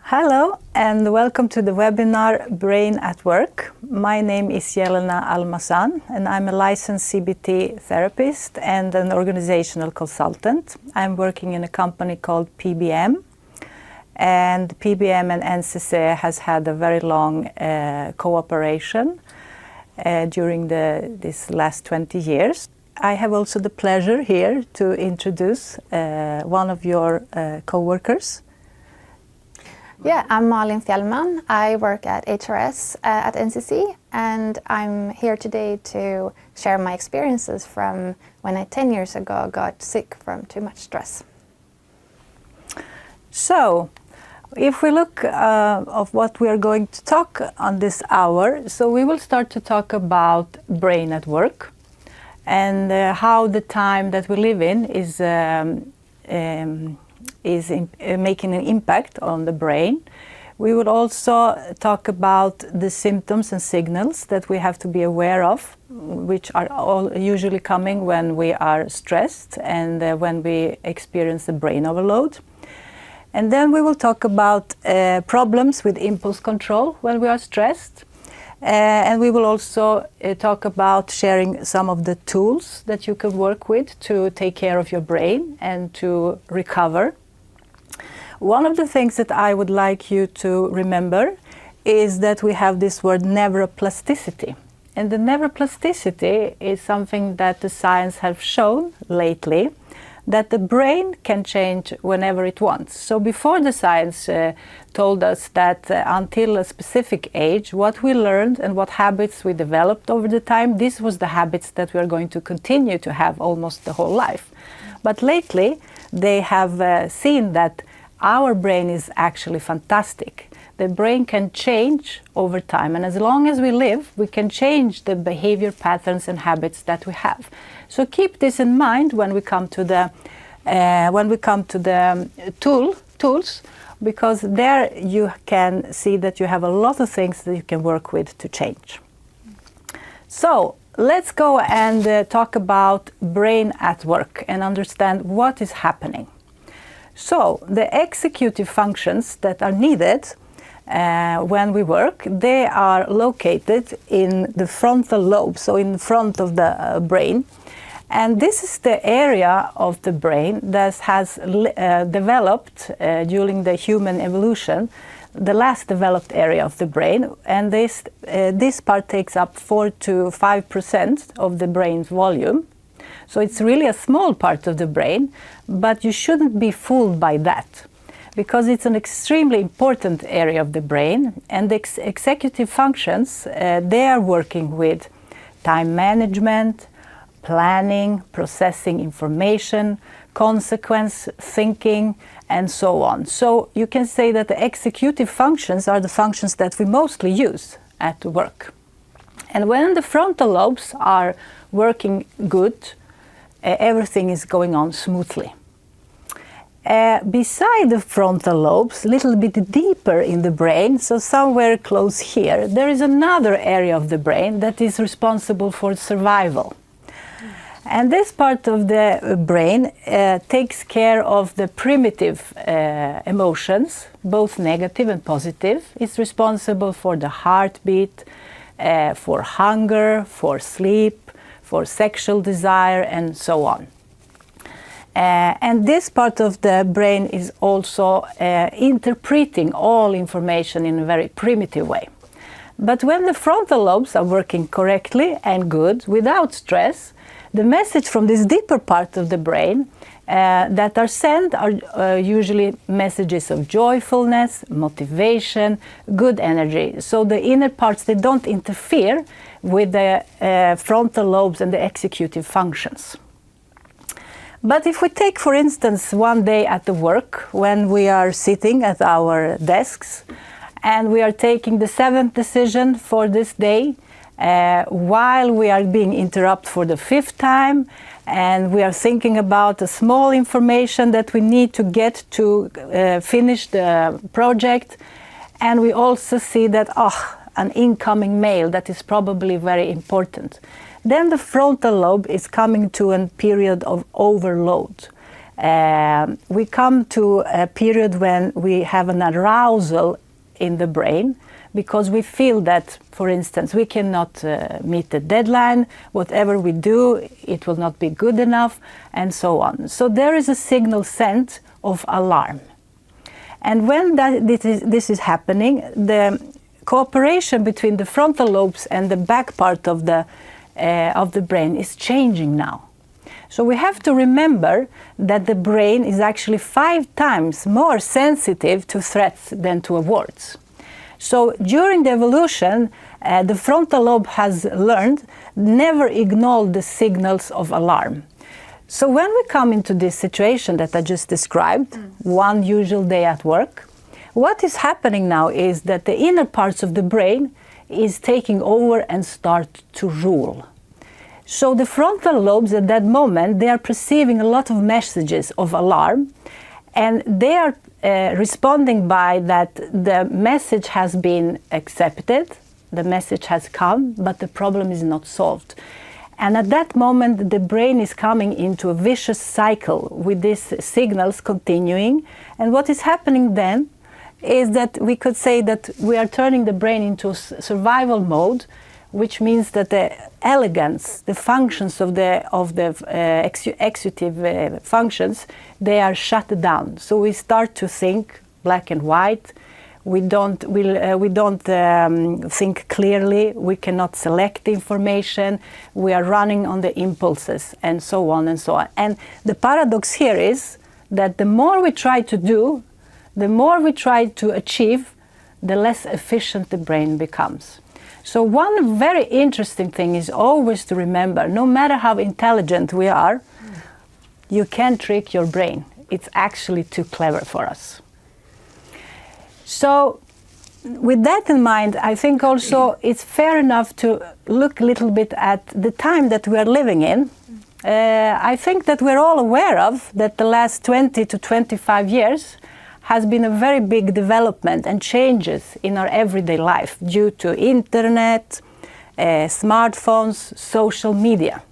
Hello and welcome to the webinar Brain at Work. My name is Jelena Almazan and I'm a licensed CBT therapist and an organizational consultant. I'm working in a company called PBM, and PBM and NCC has had a very long cooperation during this last 20 years. I have also the pleasure here to introduce one of your co-workers. Yeah, I'm Malin Fjellman. I work at HRS at NCC, and I'm here today to share my experiences from when I 10 years ago got sick from too much stress. So, if we look of what we are going to talk on this hour, so we will start to talk about brain at work and how the time that we live in is making an impact on the brain. We will also talk about the symptoms and signals that we have to be aware of, which are all usually coming when we are stressed and when we experience the brain overload. And then we will talk about problems with impulse control when we are stressed. And we will also talk about sharing some of the tools that you can work with to take care of your brain and to recover. One of the things that I would like you to remember is that we have this word neuroplasticity. And the neuroplasticity is something that the science has shown lately, that the brain can change whenever it wants. So before the science told us that until a specific age, what we learned and what habits we developed over the time, this was the habits that we are going to continue to have almost the whole life. But lately, they have seen that our brain is actually fantastic. The brain can change over time, and as long as we live, we can change the behavior patterns and habits that we have. So keep this in mind when we come to the tools, because there you can see that you have a lot of things that you can work with to change. So let's go and talk about brain at work and understand what is happening. So the executive functions that are needed when we work, they are located in the frontal lobe, so in front of the brain. And this is the area of the brain that has developed during the human evolution, the last developed area of the brain. And this part takes up 4 to 5% of the brain's volume. So it's really a small part of the brain, but you shouldn't be fooled by that, because it's an extremely important area of the brain, and the executive functions, they are working with time management, planning, processing information, consequence thinking, and so on. So you can say that the executive functions are the functions that we mostly use at work. And when the frontal lobes are working good, everything is going on smoothly. Beside the frontal lobes, a little bit deeper in the brain, so somewhere close here, there is another area of the brain that is responsible for survival. And this part of the brain takes care of the primitive emotions, both negative and positive. It's responsible for the heartbeat, for hunger, for sleep, for sexual desire, and so on. And this part of the brain is also interpreting all information in a very primitive way. But when the frontal lobes are working correctly and good, without stress, the message from this deeper part of the brain that are sent are usually messages of joyfulness, motivation, good energy. So the inner parts, they don't interfere with the frontal lobes and the executive functions. But if we take, for instance, one day at the work when we are sitting at our desks and we are taking the 7th decision for this day, while we are being interrupted for the 5th time, and we are thinking about the small information that we need to get to finish the project, and we also see that, an incoming mail that is probably very important. Then the frontal lobe is coming to a period of overload. we come to a period when we have an arousal in the brain because we feel that, for instance, we cannot meet the deadline, whatever we do, it will not be good enough, and so on. So there is a signal sent of alarm. And when this is happening, the cooperation between the frontal lobes and the back part of the brain is changing now. So we have to remember that the brain is actually 5 times more sensitive to threats than to words. So during the evolution, the frontal lobe has learned never ignore the signals of alarm. So when we come into this situation that I just described, one usual day at work, what is happening now is that the inner parts of the brain is taking over and start to rule. So the frontal lobes at that moment, they are perceiving a lot of messages of alarm, and they are responding by that the message has been accepted, the message has come, but the problem is not solved. And at that moment, the brain is coming into a vicious cycle with these signals continuing. And what is happening then is that we could say that we are turning the brain into survival mode, which means that the elegance, the functions of the executive functions, they are shut down. So we start to think black and white. We don't think clearly. We cannot select the information. We are running on the impulses, and so on and so on. And the paradox here is that the more we try to do, the more we try to achieve, the less efficient the brain becomes. So one very interesting thing is always to remember, no matter how intelligent we are, you can't trick your brain. It's actually too clever for us. So with that in mind, I think also it's fair enough to look a little bit at the time that we are living in. I think that we're all aware of that the last 20 to 25 years has been a very big development and changes in our everyday life due to internet, smartphones, social media.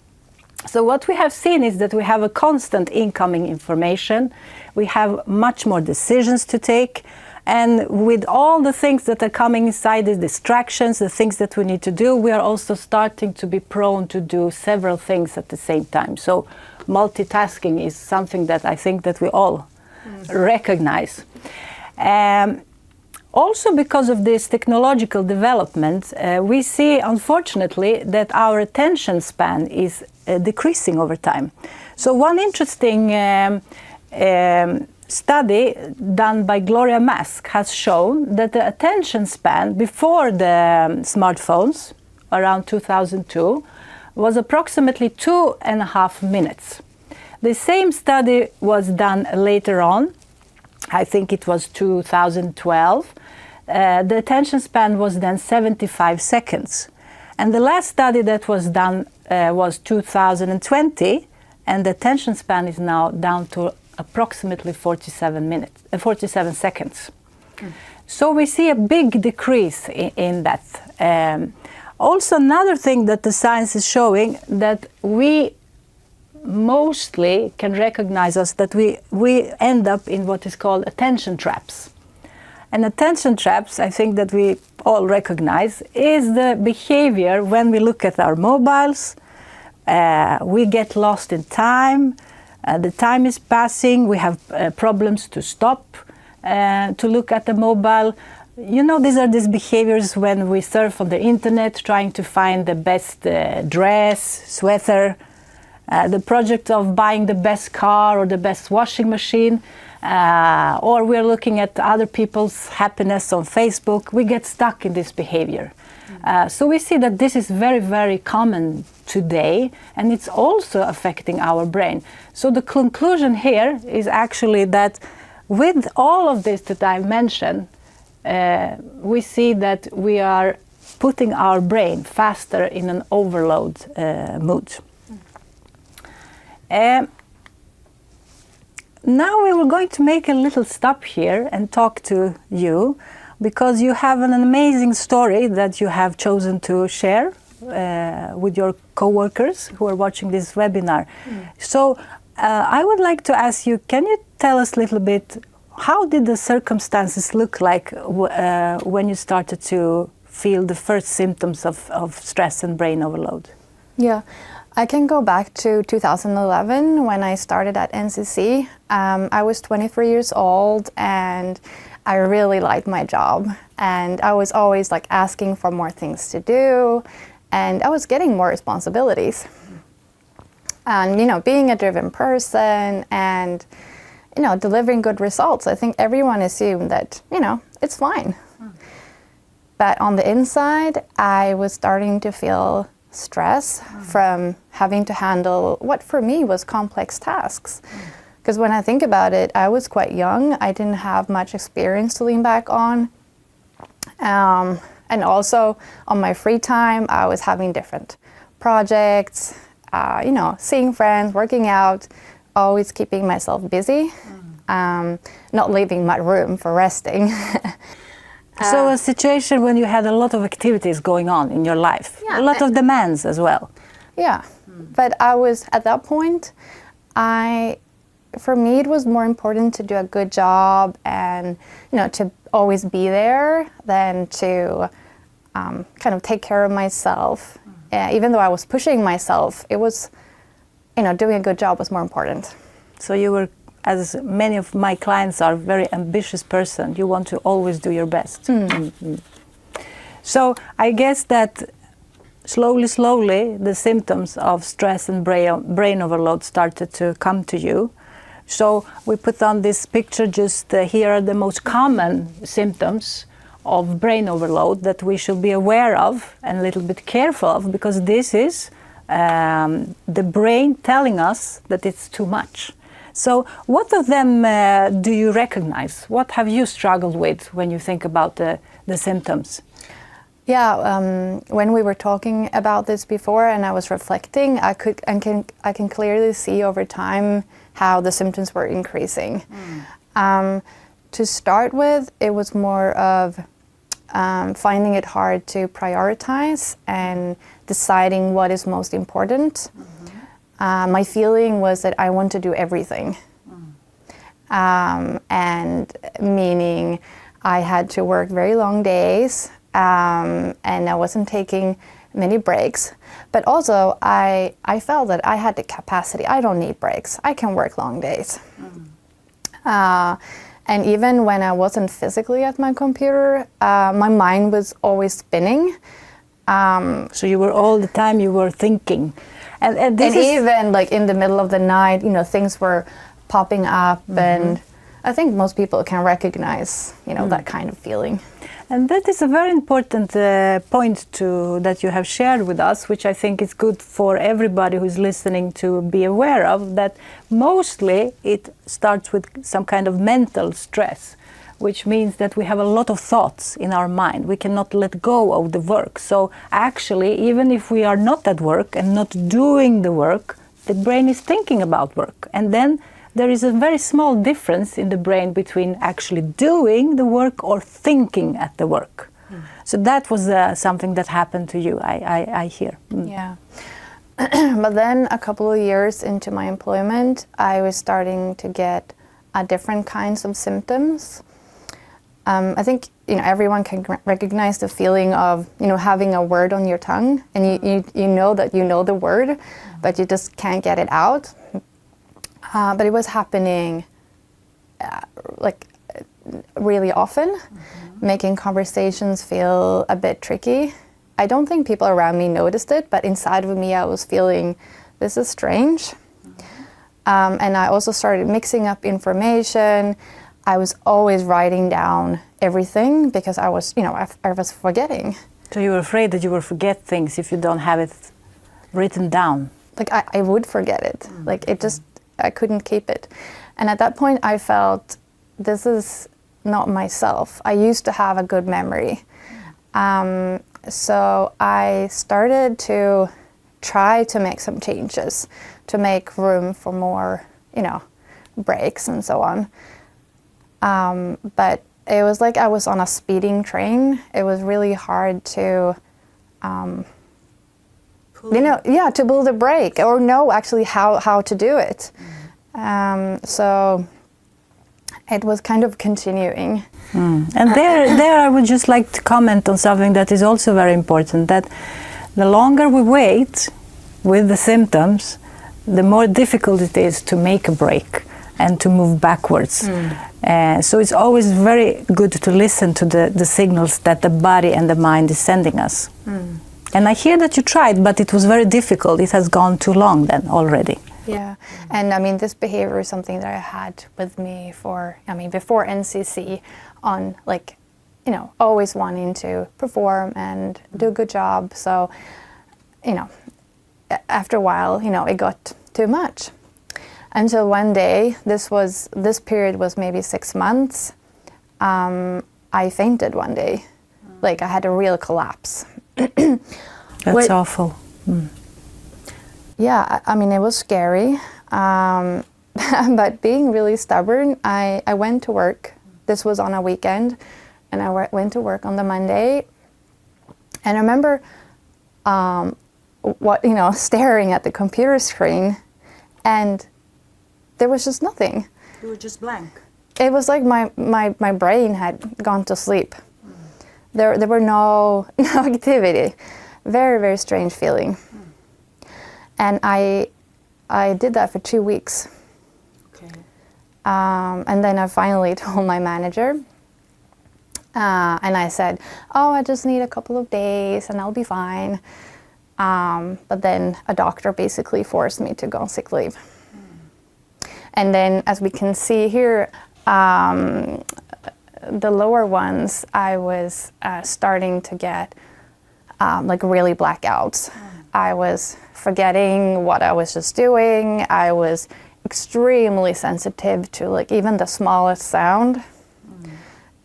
So what we have seen is that we have a constant incoming information. We have much more decisions to take. And with all the things that are coming inside, the distractions, the things that we need to do, we are also starting to be prone to do several things at the same time. So multitasking is something that I think that we all recognize. Also because of this technological development, we see unfortunately that our attention span is decreasing over time. So one interesting study done by Gloria Mask has shown that the attention span before the smartphones, around 2002, was approximately 2.5 minutes. The same study was done later on, I think it was 2012. The attention span was then 75 seconds. And the last study that was done was 2020, and the attention span is now down to approximately 47 seconds. So we see a big decrease in that. Also another thing that the science is showing, that we mostly can recognize us that we end up in what is called attention traps. And attention traps, I think that we all recognize, is the behavior when we look at our mobiles, we get lost in time, the time is passing, we have problems to stop, to look at the mobile. You know, these are these behaviors when we surf on the internet, trying to find the best dress, sweater, the project of buying the best car or the best washing machine, or we're looking at other people's happiness on Facebook. We get stuck in this behavior. So we see that this is very, very common today, and it's also affecting our brain. So the conclusion here is actually that with all of this that I mentioned, we see that we are putting our brain faster in an overload mood. Now we were going to make a little stop here and talk to you, because you have an amazing story that you have chosen to share with your co-workers who are watching this webinar. So I would like to ask you, can you tell us a little bit, how did the circumstances look like when you started to feel the first symptoms of stress and brain overload? Yeah, I can go back to 2011 when I started at NCC. I was 23 years old and I really liked my job, and I was always like asking for more things to do, and I was getting more responsibilities. And being a driven person and delivering good results, I think everyone assumed that it's fine. But on the inside, I was starting to feel stress from having to handle what for me was complex tasks. Because when I think about it, I was quite young. I didn't have much experience to lean back on. And also on my free time, I was having different projects, seeing friends, working out, always keeping myself busy, not leaving much room for resting. So a situation when you had a lot of activities going on in your life, a lot of demands as well. Yeah, but I was, at that point, for me it was more important to do a good job and to always be there than to kind of take care of myself. Even though I was pushing myself, it was, doing a good job was more important. So you were, as many of my clients are, very ambitious person. You want to always do your best. Mm-hmm. So I guess that slowly the symptoms of stress and brain overload started to come to you. So we put on this picture just here are the most common symptoms of brain overload that we should be aware of and a little bit careful of, because this is the brain telling us that it's too much. So what of them do you recognize? What have you struggled with when you think about the symptoms? Yeah, when we were talking about this before and I was reflecting, I can clearly see over time how the symptoms were increasing. To start with, it was more of finding it hard to prioritize and deciding what is most important. My feeling was that I want to do everything. And meaning I had to work very long days, and I wasn't taking many breaks. But also I felt that I had the capacity. I don't need breaks. I can work long days. And even when I wasn't physically at my computer, my mind was always spinning. So you were all the time you were thinking. And even like in the middle of the night, things were popping up, and I think most people can recognize, that kind of feeling. And that is a very important point that you have shared with us, which I think is good for everybody who's listening to be aware of, that mostly it starts with some kind of mental stress, which means that we have a lot of thoughts in our mind. We cannot let go of the work. So actually, even if we are not at work and not doing the work, the brain is thinking about work. And then there is a very small difference in the brain between actually doing the work or thinking at the work. So that was something that happened to you, I hear. Yeah. But then a couple of years into my employment, I was starting to get different kinds of symptoms. I think everyone can recognize the feeling of having a word on your tongue, and you know that you know the word, but you just can't get it out. But it was happening really often, making conversations feel a bit tricky. I don't think people around me noticed it, but inside of me I was feeling, this is strange. And I also started mixing up information. I was always writing down everything because I was forgetting. So you were afraid that you will forget things if you don't have it written down? I would forget it. I couldn't keep it. And at that point I felt, this is not myself. I used to have a good memory. So I started to try to make some changes to make room for more, breaks and so on. But it was like I was on a speeding train. It was really hard to, to build a brake or know actually how to do it. So it was kind of continuing. And there I would just like to comment on something that is also very important, that the longer we wait with the symptoms, the more difficult it is to make a break and to move backwards. So it's always very good to listen to the signals that the body and the mind is sending us. And I hear that you tried, but it was very difficult. It has gone too long then already. Yeah, and I mean, this behavior is something that I had with me before NCC, on like, always wanting to perform and do a good job. So, after a while, it got too much. Until one day, this period was maybe 6 months, I fainted one day. Like, I had a real collapse. That's awful. Yeah, I mean, it was scary, but being really stubborn, I went to work. This was on a weekend, and I went to work on the Monday, and I remember staring at the computer screen, and there was just nothing. You were just blank. It was like my brain had gone to sleep. There were no activity. Very, very strange feeling. And I did that for 2 weeks. Okay. And then I finally told my manager, and I said, I just need a couple of days and I'll be fine. But then a doctor basically forced me to go on sick leave. And then, as we can see here, the lower ones, I was starting to get really blackouts. I was forgetting what I was just doing. I was extremely sensitive to even the smallest sound.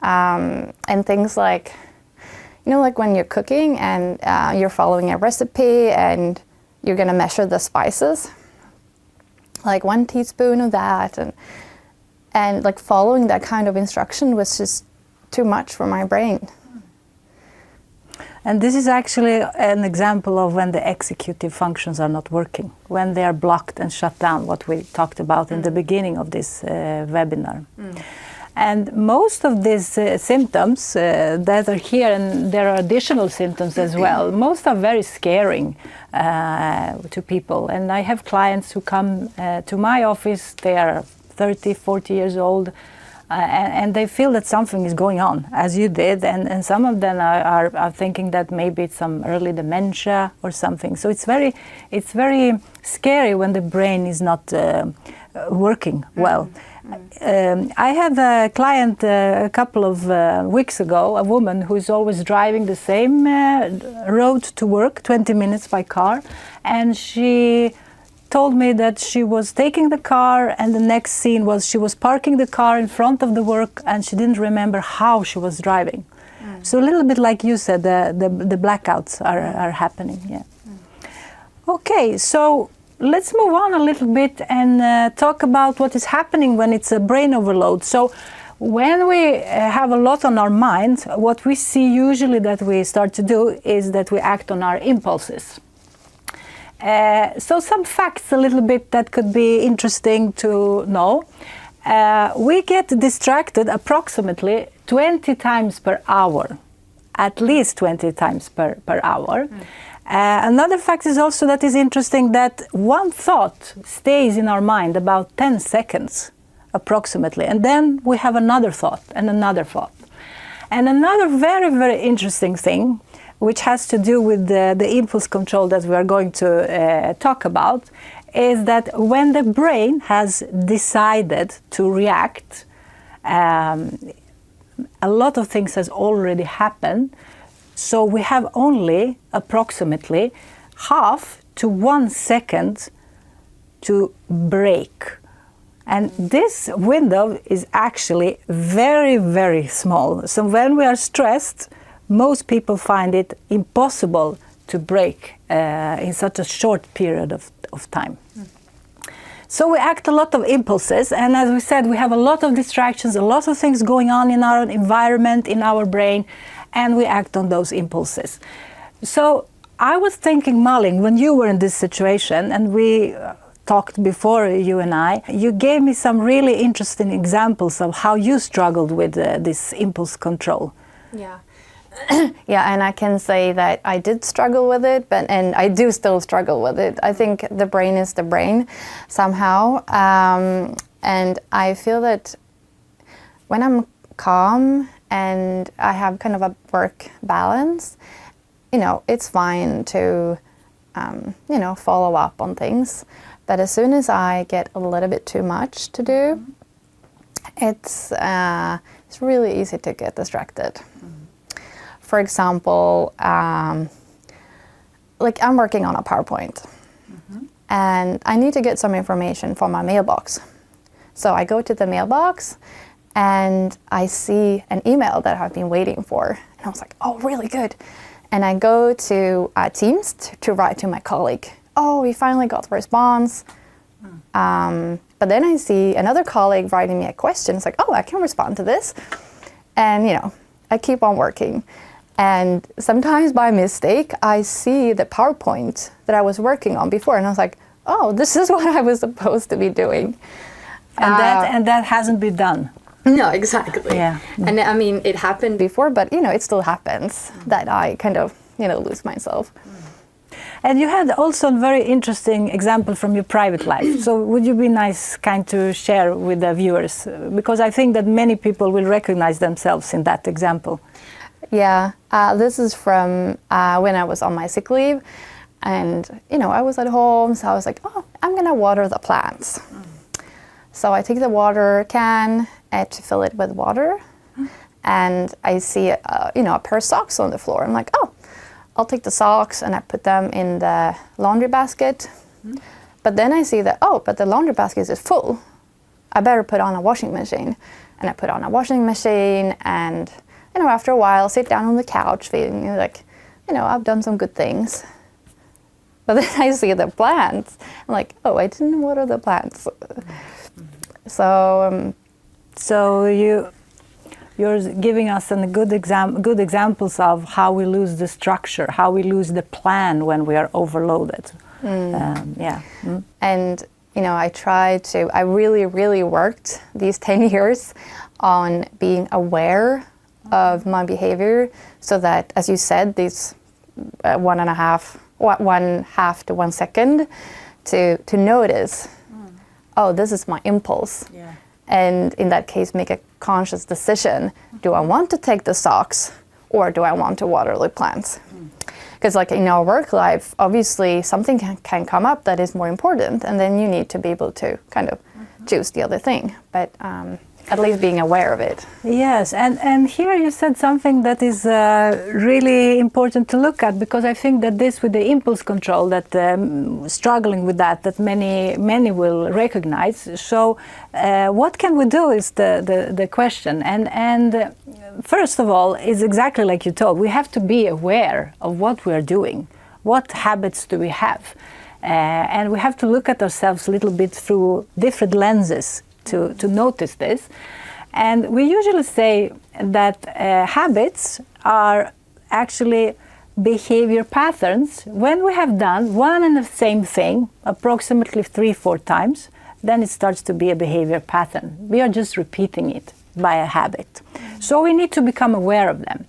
And things like, when you're cooking and you're following a recipe and you're gonna measure the spices, like 1 teaspoon of that, and following that kind of instruction was just too much for my brain. And this is actually an example of when the executive functions are not working, when they are blocked and shut down, what we talked about in the beginning of this webinar. And most of these symptoms that are here, and there are additional symptoms as well, most are very scaring to people. And I have clients who come to my office, they are 30, 40 years old, and they feel that something is going on, as you did, and some of them are thinking that maybe it's some early dementia or something. So it's very scary when the brain is not working well. I had a client a couple of weeks ago, a woman who is always driving the same road to work, 20 minutes by car, and she told me that she was taking the car, and the next scene was she was parking the car in front of the work, and she didn't remember how she was driving. So a little bit like you said, the blackouts are happening. Yeah. Okay, so let's move on a little bit and talk about what is happening when it's a brain overload. So when we have a lot on our mind, what we see usually that we start to do is that we act on our impulses. So some facts a little bit that could be interesting to know. We get distracted approximately 20 times per hour, at least 20 times per hour. Another fact is also that is interesting, that one thought stays in our mind about 10 seconds approximately, and then we have another thought and another thought. And another very, very interesting thing, which has to do with the impulse control that we are going to talk about, is that when the brain has decided to react, a lot of things has already happened. So we have only approximately half to 1 second to brake. And this window is actually very, very small. So when we are stressed, most people find it impossible to brake in such a short period of time. So we act a lot of impulses, and as we said, we have a lot of distractions, a lot of things going on in our environment, in our brain, and we act on those impulses. So I was thinking, Malin, when you were in this situation and we talked before, you and I, you gave me some really interesting examples of how you struggled with this impulse control. Yeah. Yeah, and I can say that I did struggle with it, and I do still struggle with it. I think the brain is the brain somehow, and I feel that when I'm calm and I have kind of a work balance, it's fine to, follow up on things. But as soon as I get a little bit too much to do, it's really easy to get distracted. For example, like I'm working on a PowerPoint, and I need to get some information from my mailbox. So I go to the mailbox, and I see an email that I've been waiting for. And I was like, oh, really good. And I go to Teams to write to my colleague. Oh, we finally got the response. But then I see another colleague writing me a question. It's like, oh, I can respond to this. And, I keep on working. And sometimes by mistake, I see the PowerPoint that I was working on before. And I was like, oh, this is what I was supposed to be doing. And that hasn't been done. No, exactly. Yeah. And I mean, it happened before, but it still happens that I kind of, lose myself. And you had also a very interesting example from your private life. So would you be kind to share with the viewers? Because I think that many people will recognize themselves in that example. Yeah, this is from when I was on my sick leave. And, I was at home, so I was like, oh, I'm going to water the plants. So I take the water can to fill it with water, and I see a pair of socks on the floor. I'm like, oh, I'll take the socks and I put them in the laundry basket. But then I see that, but the laundry basket is full. I better put on a washing machine. And I put on a washing machine, and after a while, sit down on the couch feeling like, I've done some good things. But then I see the plants. I'm like, oh, I didn't water the plants. So you're giving us good examples of how we lose the structure, how we lose the plan when we are overloaded. And I really, really worked these 10 years on being aware of my behavior, so that, as you said, these 1/2 to 1 second to notice, oh, this is my impulse. Yeah. And in that case, make a conscious decision. Do I want to take the socks, or do I want to water the plants? Because like in our work life, obviously something can come up that is more important, and then you need to be able to kind of choose the other thing. But at least being aware of it. Yes, and here you said something that is really important to look at, because I think that this, with the impulse control, that struggling with that many will recognize. So what can we do is the question. And first of all, is exactly like you told, we have to be aware of what we are doing. What habits do we have? And we have to look at ourselves a little bit through different lenses to notice this. And we usually say that habits are actually behavior patterns. When we have done one and the same thing approximately 3-4 times, then it starts to be a behavior pattern. We are just repeating it by a habit. So we need to become aware of them.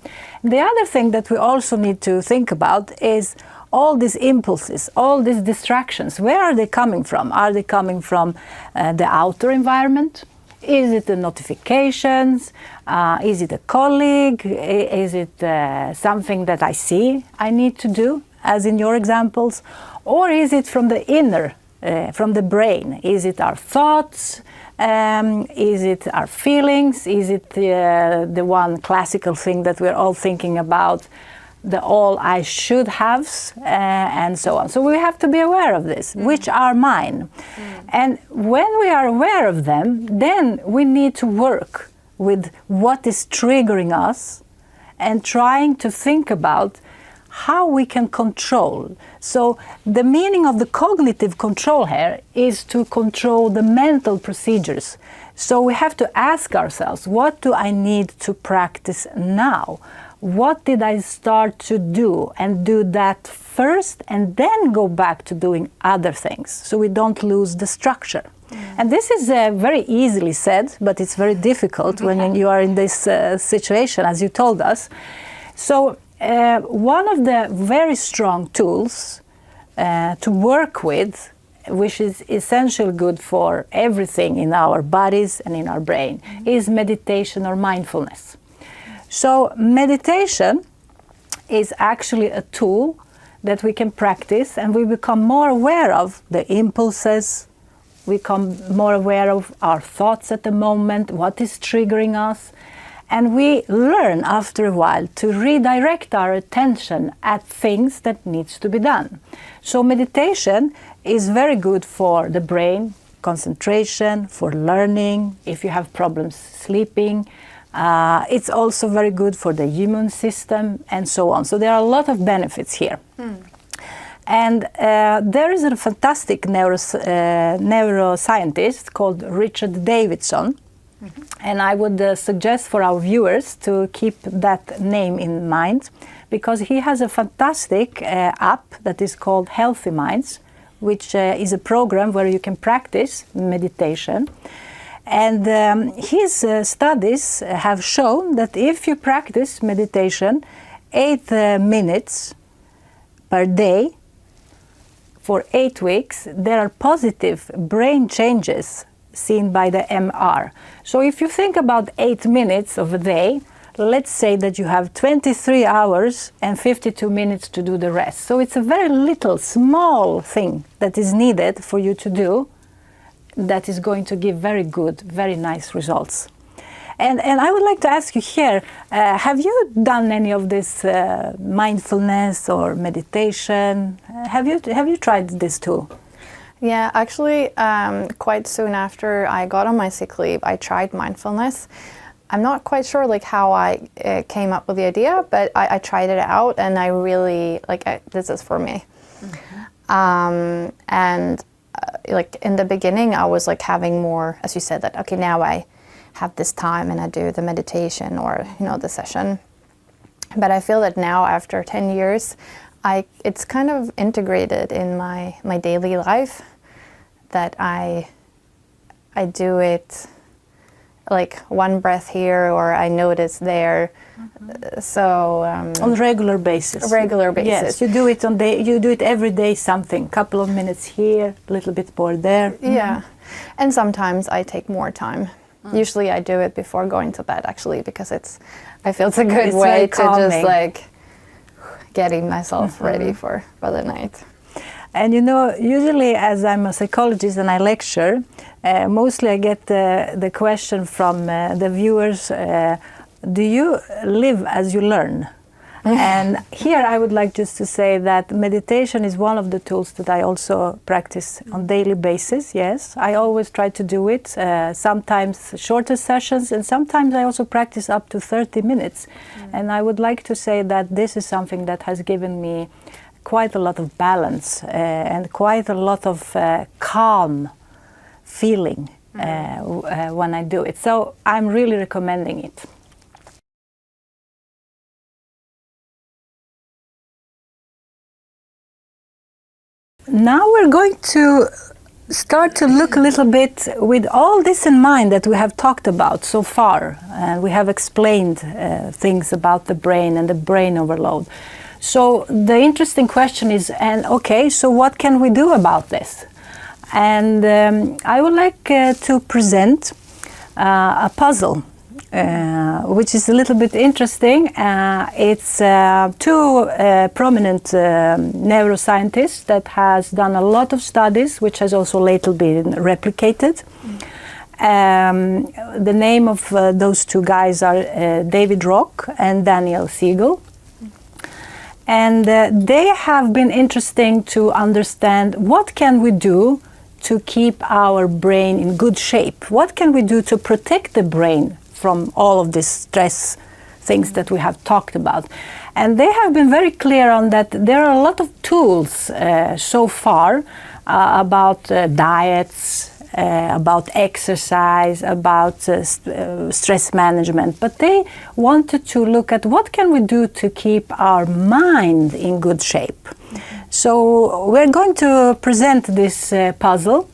The other thing that we also need to think about is all these impulses, all these distractions. Where are they coming from? Are they coming from the outer environment? Is it the notifications? Is it a colleague? Is it something that I see I need to do, as in your examples? Or is it from the inner, from the brain? Is it our thoughts? Is it our feelings? Is it the one classical thing that we're all thinking about, the all I should haves, and so on. So we have to be aware of this, which are mine. And when we are aware of them, then we need to work with what is triggering us and trying to think about how we can control. So the meaning of the cognitive control here is to control the mental procedures. So we have to ask ourselves, what do I need to practice now? What did I start to do, and do that first and then go back to doing other things, so we don't lose the structure. And this is very easily said, but it's very difficult when you are in this situation, as you told us. So one of the very strong tools to work with, which is essentially good for everything in our bodies and in our brain, is meditation or mindfulness. So meditation is actually a tool that we can practice, and we become more aware of the impulses, we become more aware of our thoughts at the moment, what is triggering us, and we learn after a while to redirect our attention at things that needs to be done. So meditation is very good for the brain, concentration, for learning, if you have problems sleeping. It's also very good for the immune system and so on. So there are a lot of benefits here. And there is a fantastic neuroscientist called Richard Davidson. And I would suggest for our viewers to keep that name in mind, because he has a fantastic app that is called Healthy Minds, which is a program where you can practice meditation. And his studies have shown that if you practice meditation 8 minutes per day for 8 weeks, there are positive brain changes seen by the MR. So if you think about 8 minutes of a day, let's say that you have 23 hours and 52 minutes to do the rest. So it's a very little, small thing that is needed for you to do that is going to give very good, very nice results. And I would like to ask you here, have you done any of this mindfulness or meditation? Have you tried this tool? Yeah, actually, quite soon after I got on my sick leave, I tried mindfulness. I'm not quite sure like how I came up with the idea, but I tried it out, and I really this is for me. And like in the beginning, I was like having more, as you said, that okay, now I have this time and I do the meditation or the session. But I feel that now after 10 years, it's kind of integrated in my daily life, that I do it like one breath here, or I notice there. So on regular basis. Regular basis. Yes, you do it every day. Something, couple of minutes here, a little bit more there. Yeah, and sometimes I take more time. Usually I do it before going to bed, actually, because I feel it's a good way to just like getting myself ready for the night. And usually as I'm a psychologist and I lecture, mostly I get the question from the viewers, do you live as you learn? And here I would like just to say that meditation is one of the tools that I also practice on daily basis. Yes, I always try to do it, sometimes shorter sessions, and sometimes I also practice up to 30 minutes. And I would like to say that this is something that has given me quite a lot of balance and quite a lot of calm feeling when I do it. So I'm really recommending it. Now we're going to start to look a little bit with all this in mind that we have talked about so far. We have explained things about the brain and the brain overload. So the interesting question is, so what can we do about this? And I would like to present a puzzle, which is a little bit interesting. It's two prominent neuroscientists that has done a lot of studies, which has also later been replicated. The name of those two guys are David Rock and Daniel Siegel. And they have been interesting to understand what can we do to keep our brain in good shape. What can we do to protect the brain from all of these stress things that we have talked about? And they have been very clear on that there are a lot of tools so far about diets, about exercise, about stress management, but they wanted to look at what can we do to keep our mind in good shape. So we're going to present this puzzle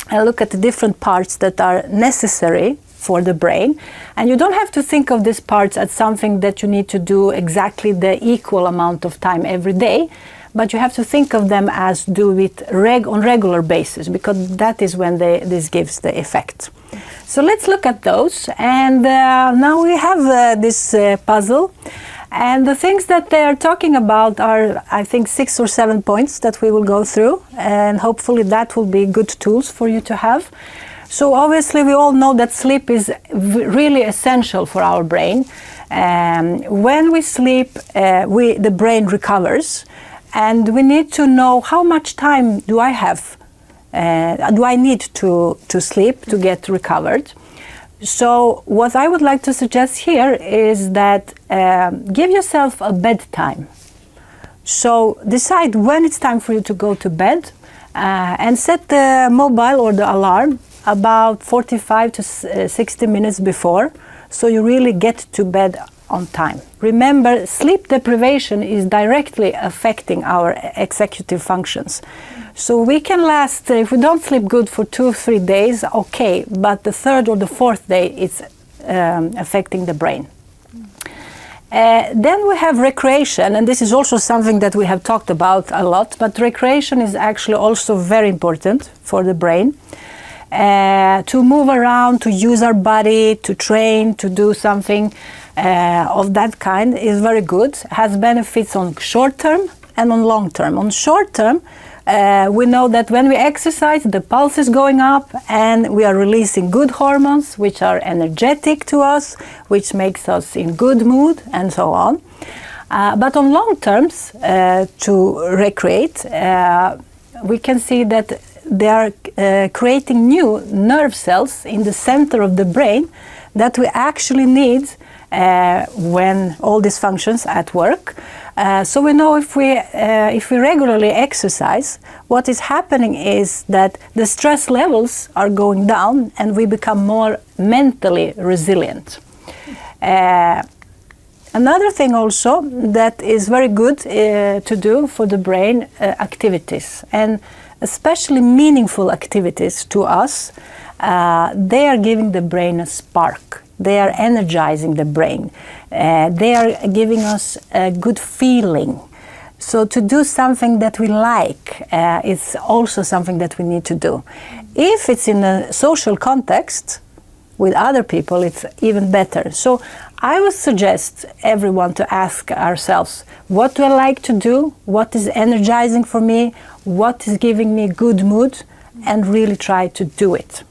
and look at the different parts that are necessary for the brain. And you don't have to think of these parts as something that you need to do exactly the equal amount of time every day, but you have to think of them as do it on regular basis, because that is when this gives the effect. So let's look at those. And now we have this puzzle. And the things that they are talking about are, I think, 6 or 7 points that we will go through. And hopefully that will be good tools for you to have. So obviously we all know that sleep is really essential for our brain. When we sleep, the brain recovers. And we need to know how much time do I have, do I need to sleep to get recovered. So what I would like to suggest here is that give yourself a bedtime. So decide when it's time for you to go to bed and set the mobile or the alarm about 45 to 60 minutes before, so you really get to bed on time. Remember, sleep deprivation is directly affecting our executive functions. So we can last, if we don't sleep good for 2 or 3 days, okay, but the third or the fourth day it's affecting the brain. Then we have recreation, and this is also something that we have talked about a lot, but recreation is actually also very important for the brain. To move around, to use our body, to train, to do something of that kind is very good. Has benefits on short term and on long term. On short term, we know that when we exercise, the pulse is going up and we are releasing good hormones, which are energetic to us, which makes us in good mood, and so on. But on long terms, to recreate, we can see that they are creating new nerve cells in the center of the brain that we actually need when all these functions at work. So we know if we regularly exercise, what is happening is that the stress levels are going down and we become more mentally resilient. Another thing also that is very good to do for the brain, activities, and especially meaningful activities to us, they are giving the brain a spark. They are energizing the brain. They are giving us a good feeling. So to do something that we like is also something that we need to do. If it's in a social context with other people, it's even better. So I would suggest everyone to ask ourselves, what do I like to do? What is energizing for me? What is giving me good mood? And really try to do it.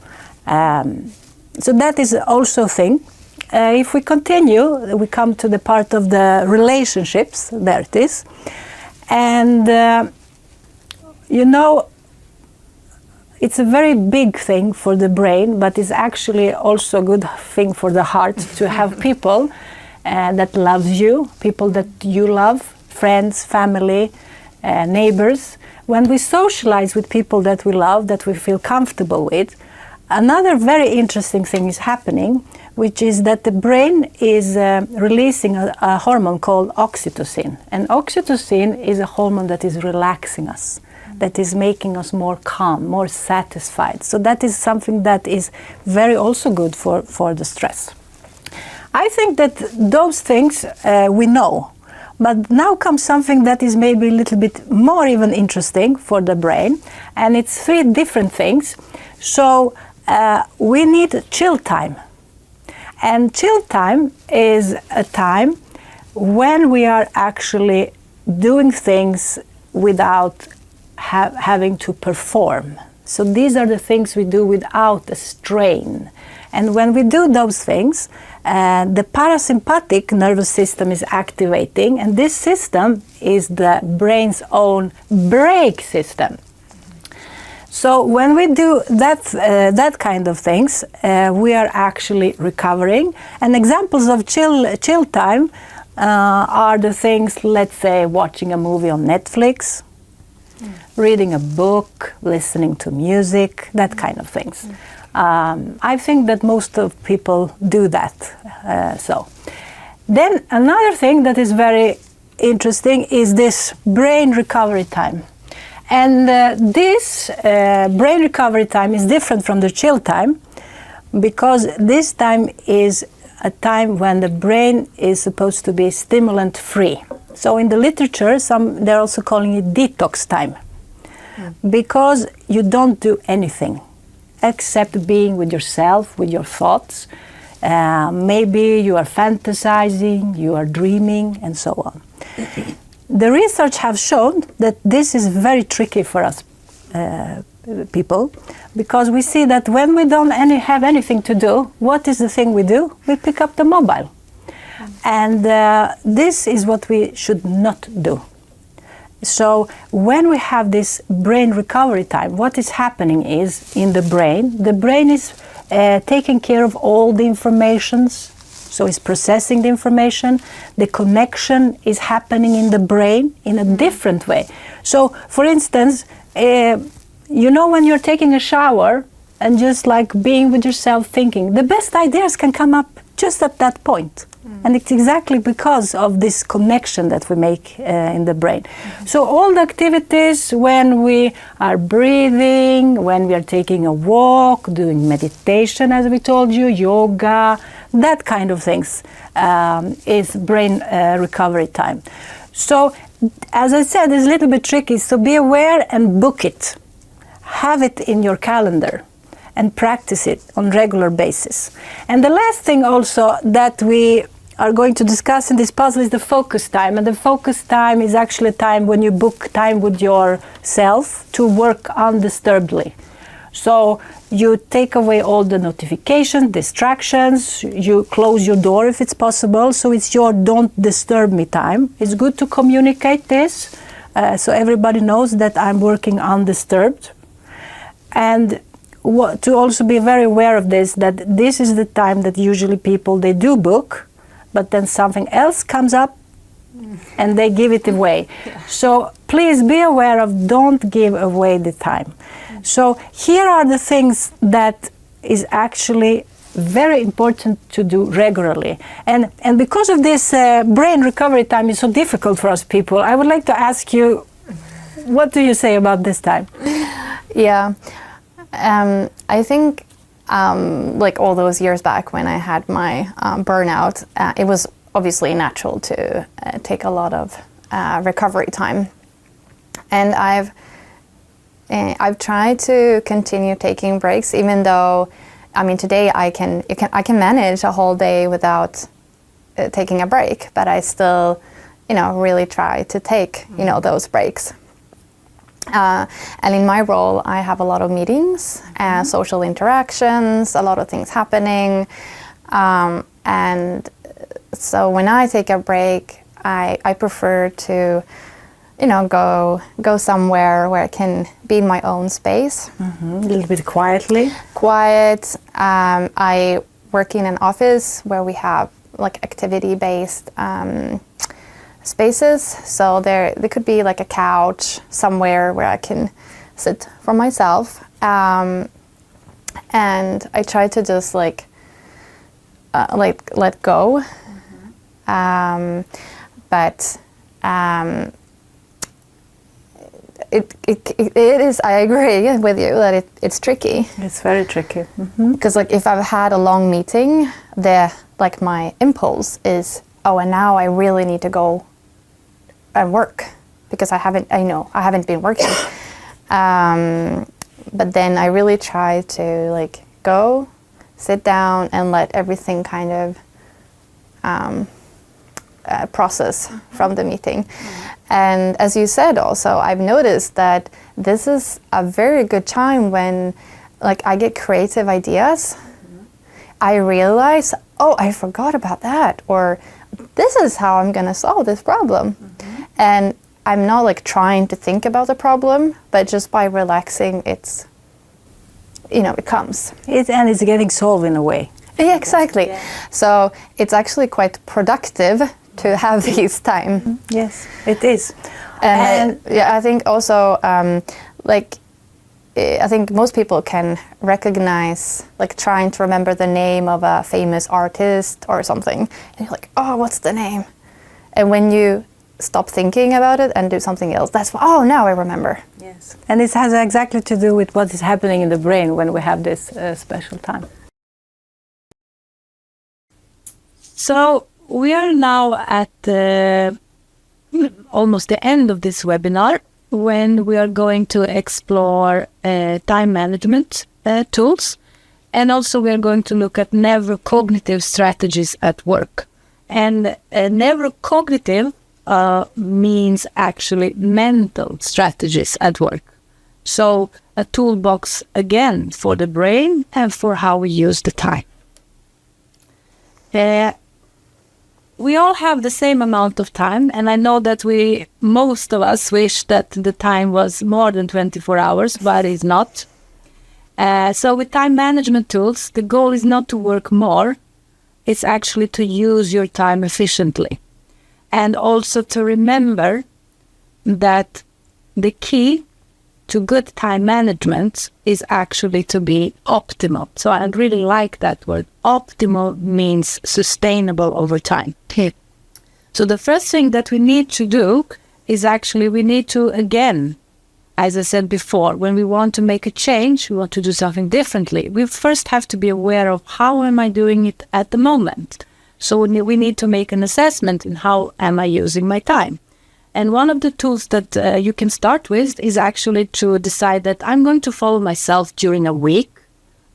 So that is also a thing. If we continue, we come to the part of the relationships. There it is. And, you know, it's a very big thing for the brain, but it's actually also a good thing for the heart to have people that loves you, people that you love, friends, family, neighbors. When we socialize with people that we love, that we feel comfortable with, another very interesting thing is happening, which is that the brain is releasing a hormone called oxytocin. And oxytocin is a hormone that is relaxing us, that is making us more calm, more satisfied. So that is something that is very also good for the stress. I think that those things we know. But now comes something that is maybe a little bit more even interesting for the brain, and it's 3 different things. So we need chill time. And chill time is a time when we are actually doing things without having to perform. So these are the things we do without a strain. And when we do those things, the parasympathetic nervous system is activating, and this system is the brain's own brake system. So when we do that kind of things, we are actually recovering. And examples of chill time are the things, let's say, watching a movie on Netflix, reading a book, listening to music, that kind of things. I think that most of people do that. Then another thing that is very interesting is this brain recovery time. And this brain recovery time is different from the chill time, because this time is a time when the brain is supposed to be stimulant free. So in the literature, they're also calling it detox time, because you don't do anything except being with yourself, with your thoughts. Maybe you are fantasizing, you are dreaming, and so on. The research has shown that this is very tricky for us people, because we see that when we don't have anything to do, what is the thing we do? We pick up the mobile. And this is what we should not do. So when we have this brain recovery time, what is happening is in the brain is taking care of all the informations. So it's processing the information. The connection is happening in the brain in a different way. So, for instance, you know, when you're taking a shower and just like being with yourself thinking, the best ideas can come up just at that point. And it's exactly because of this connection that we make in the brain. So all the activities, when we are breathing, when we are taking a walk, doing meditation, as we told you, yoga, that kind of things is brain recovery time. So, as I said, it's a little bit tricky, so be aware and book it. Have it in your calendar and practice it on regular basis. And the last thing also that we are going to discuss in this puzzle is the focus time. And the focus time is actually a time when you book time with yourself to work undisturbedly. So you take away all the notifications, distractions, you close your door if it's possible, so it's your don't disturb me time. It's good to communicate this, so everybody knows that I'm working undisturbed. And to also be very aware of this, that this is the time that usually people, they do book, but then something else comes up and they give it away. So please be aware of, don't give away the time. So here are the things that is actually very important to do regularly. And because of this brain recovery time is so difficult for us people, I would like to ask you, what do you say about this time? Yeah, I think like all those years back when I had my burnout, it was obviously natural to take a lot of recovery time. And I've tried to continue taking breaks, even though, I mean, today I can manage a whole day without taking a break, but I still, really try to take, those breaks. And in my role, I have a lot of meetings, social interactions, a lot of things happening, and so when I take a break, I prefer to go somewhere where I can be in my own space. A little bit quietly. Quiet. I work in an office where we have like activity-based spaces. So there could be like a couch somewhere where I can sit for myself. And I try to just like let go. But it is, I agree with you that it's tricky. It's very tricky. Because like if I've had a long meeting, my impulse is, and now I really need to go and work because I haven't been working. But then I really try to go, sit down and let everything kind of process from the meeting. And as you said also, I've noticed that this is a very good time when I get creative ideas. I realize, I forgot about that, or this is how I'm going to solve this problem. And I'm not trying to think about the problem, but just by relaxing, it comes. And it's getting solved in a way. Yeah, exactly. Yeah. So it's actually quite productive to have this time. Yes, it is. And yeah, I think also I think most people can recognize, like, trying to remember the name of a famous artist or something, and you're like, oh, what's the name? And when you stop thinking about it and do something else, that's oh, now I remember. Yes, and it has exactly to do with what is happening in the brain when we have this special time. So we are now at almost the end of this webinar, when we are going to explore time management tools, and also we are going to look at neurocognitive strategies at work. And neurocognitive means actually mental strategies at work. So a toolbox again for the brain and for how we use the time. We all have the same amount of time, and I know that most of us wish that the time was more than 24 hours, but it's not. So with time management tools, the goal is not to work more, it's actually to use your time efficiently. And also to remember that the key to good time management is actually to be optimal. So I really like that word. Optimal means sustainable over time. So the first thing that we need to do is actually we need to, again, as I said before, when we want to make a change, we want to do something differently, we first have to be aware of how am I doing it at the moment. So we need to make an assessment in how am I using my time. And one of the tools that you can start with is actually to decide that I'm going to follow myself during a week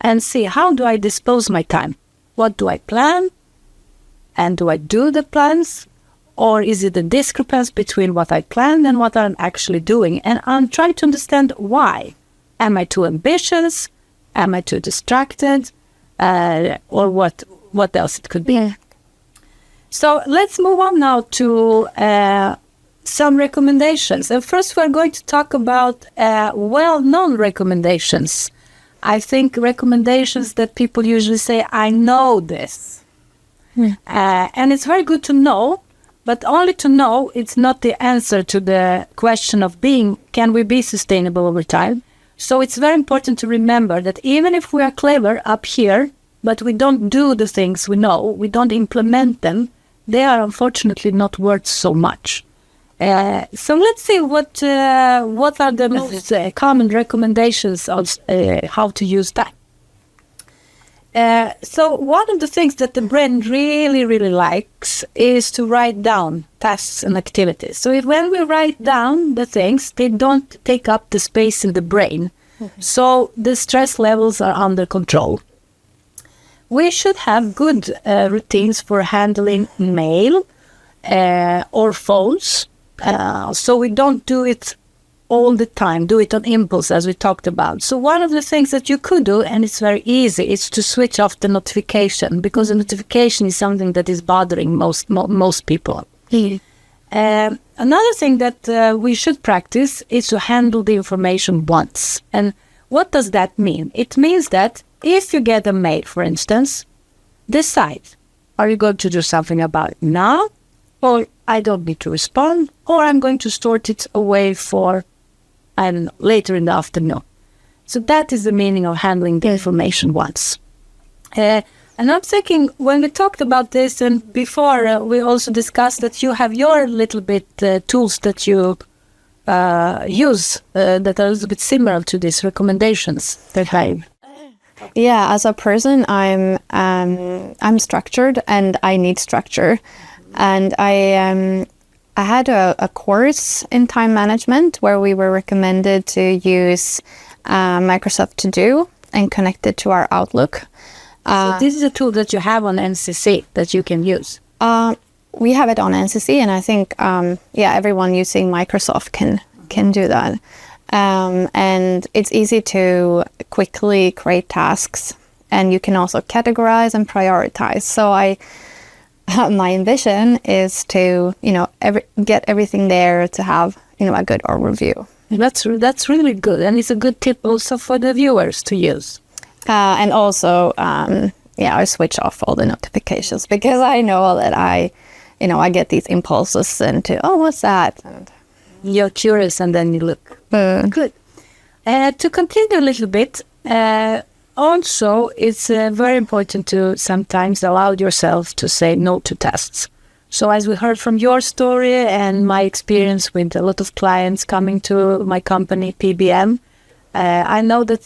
and see how do I dispose my time. What do I plan? And do I do the plans? Or is it a discrepancy between what I planned and what I'm actually doing? And I'm trying to understand why. Am I too ambitious? Am I too distracted? Or what else it could be? So let's move on now to some recommendations. And first we're going to talk about well-known recommendations. I think recommendations that people usually say, I know this. And it's very good to know, but only to know it's not the answer to the question of can we be sustainable over time? So it's very important to remember that even if we are clever up here, but we don't do the things we know, we don't implement them, they are unfortunately not worth so much. So let's see what are the most common recommendations of how to use time. So one of the things that the brain really, really likes is to write down tasks and activities. So when we write down the things, they don't take up the space in the brain. Mm-hmm. So the stress levels are under control. We should have good routines for handling mail or phones. So we don't do it all the time, do it on impulse, as we talked about. So one of the things that you could do, and it's very easy, is to switch off the notification, because the notification is something that is bothering most people. Another thing that we should practice is to handle the information once. And what does that mean? It means that if you get a mail, for instance, decide, are you going to do something about it now? Or I don't need to respond, or I'm going to store it away for later in the afternoon. So that is the meaning of handling the information once. And I'm thinking, when we talked about this, and before we also discussed that you have your little bit tools that you use that are a little bit similar to these recommendations that I. Yeah, as a person, I'm structured and I need structure. And I had a course in time management where we were recommended to use Microsoft To Do and connect it to our Outlook. So this is a tool that you have on NCC that you can use? We have it on NCC, and I think everyone using Microsoft can do that. And it's easy to quickly create tasks, and you can also categorize and prioritize. So my ambition is to, get everything there to have, a good overview. That's really good, and it's a good tip also for the viewers to use. And also, I switch off all the notifications, because I know that I get these impulses into, oh, what's that? And You're curious and then you look. Good. To continue a little bit, also it's very important to sometimes allow yourself to say no to tasks. So as we heard from your story and my experience with a lot of clients coming to my company, PBM, I know that